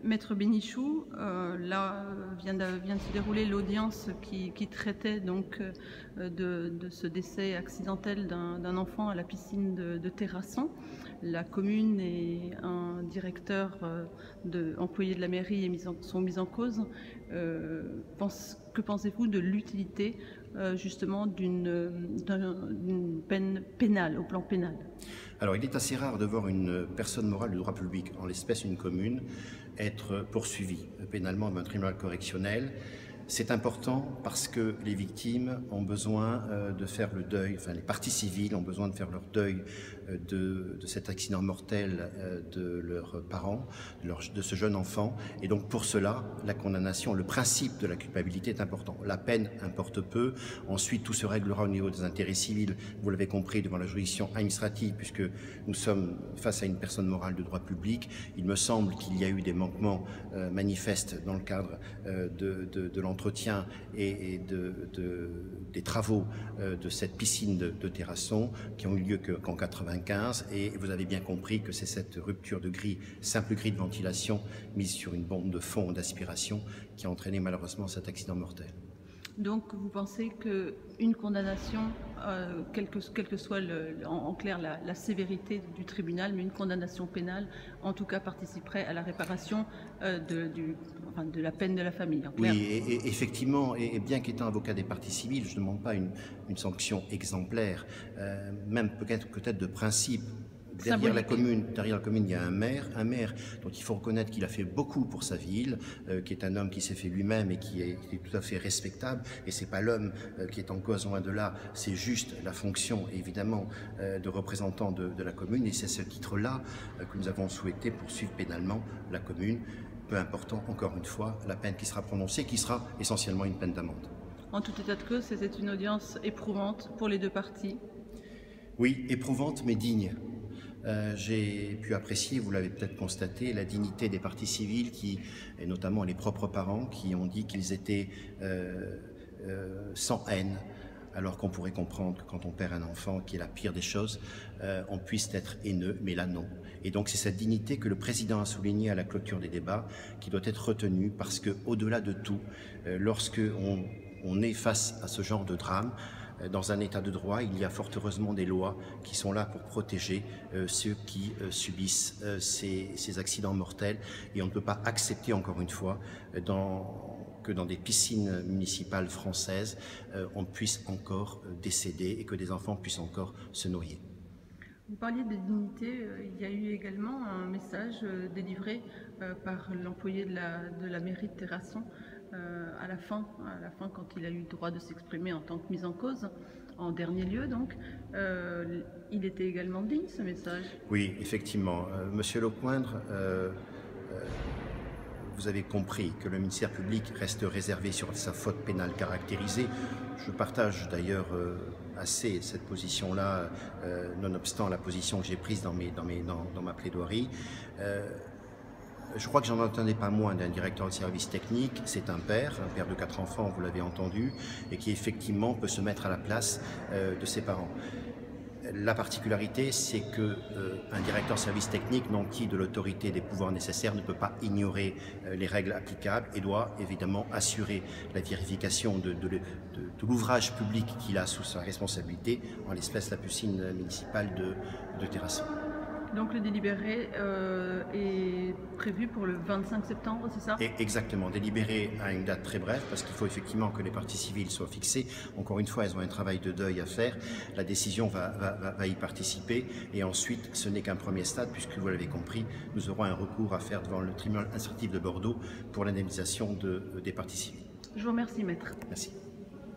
Maître Bénichou, là vient de se dérouler l'audience qui traitait donc de ce décès accidentel d'un enfant à la piscine de Terrasson. La commune et un directeur employé de la mairie sont mis en cause. Que pensez-vous de l'utilité justement d'une peine pénale, au plan pénal? Alors, il est assez rare de voir une personne morale de droit public, en l'espèce une commune, être poursuivie pénalement dans un tribunal correctionnel. C'est important parce que les victimes ont besoin de faire le deuil, enfin les parties civiles ont besoin de faire leur deuil de cet accident mortel de leurs parents, de ce jeune enfant. Et donc pour cela, la condamnation, le principe de la culpabilité est important. La peine importe peu. Ensuite, tout se réglera au niveau des intérêts civils, vous l'avez compris, devant la juridiction administrative, puisque nous sommes face à une personne morale de droit public. Il me semble qu'il y a eu des manquements manifestes dans le cadre de l'entretien et des travaux de cette piscine de Terrasson qui ont eu lieu qu'en 1995, et vous avez bien compris que c'est cette rupture de grille, simple grille de ventilation mise sur une bombe de fond d'aspiration qui a entraîné malheureusement cet accident mortel. Donc vous pensez qu'une condamnation, quelle que soit en clair la sévérité du tribunal, mais une condamnation pénale, en tout cas participerait à la réparation de la peine de la famille. Oui, et effectivement, et bien qu'étant avocat des parties civiles, je ne demande pas une sanction exemplaire, même peut-être de principe. Derrière la commune, il y a un maire dont il faut reconnaître qu'il a fait beaucoup pour sa ville, qui est un homme qui s'est fait lui-même et qui est tout à fait respectable. Et c'est pas l'homme qui est en cause, loin de là, c'est juste la fonction, évidemment, de représentant de la commune. Et c'est à ce titre-là que nous avons souhaité poursuivre pénalement la commune, peu important, encore une fois, la peine qui sera prononcée, qui sera essentiellement une peine d'amende. En tout état de cause, c'était une audience éprouvante pour les deux parties. Oui, éprouvante mais digne. J'ai pu apprécier, vous l'avez peut-être constaté, la dignité des parties civiles, et notamment les propres parents, qui ont dit qu'ils étaient sans haine, alors qu'on pourrait comprendre que quand on perd un enfant, qui est la pire des choses, on puisse être haineux, mais là non. Et donc c'est cette dignité que le président a soulignée à la clôture des débats, qui doit être retenue, parce que au-delà de tout, lorsque on est face à ce genre de drame, dans un état de droit, il y a fort heureusement des lois qui sont là pour protéger ceux qui subissent ces accidents mortels. Et on ne peut pas accepter, encore une fois, que dans des piscines municipales françaises, on puisse encore décéder et que des enfants puissent encore se noyer. Vous parliez de dignité, il y a eu également un message délivré par l'employé de la mairie de Terrasson à la fin, quand il a eu le droit de s'exprimer en tant que mis en cause, en dernier lieu donc. Il était également digne, ce message? Oui, effectivement. Monsieur Lecoindre, vous avez compris que le ministère public reste réservé sur sa faute pénale caractérisée. Je partage d'ailleurs assez cette position-là, nonobstant la position que j'ai prise dans ma plaidoirie. Je crois que j'en entendais pas moins d'un directeur de service technique. C'est un père de 4 enfants, vous l'avez entendu, et qui effectivement peut se mettre à la place de ses parents. La particularité, c'est qu'un directeur de service technique, nanti de l'autorité des pouvoirs nécessaires, ne peut pas ignorer les règles applicables et doit évidemment assurer la vérification de l'ouvrage public qu'il a sous sa responsabilité, en l'espèce la piscine municipale de Terrasson. Donc le délibéré est prévu pour le 25 septembre, c'est ça? Exactement, délibéré à une date très brève, parce qu'il faut effectivement que les parties civiles soient fixées. Encore une fois, elles ont un travail de deuil à faire. La décision va y participer. Et ensuite, ce n'est qu'un premier stade, puisque vous l'avez compris, nous aurons un recours à faire devant le tribunal administratif de Bordeaux pour l'indemnisation des parties civiles. Je vous remercie, maître. Merci.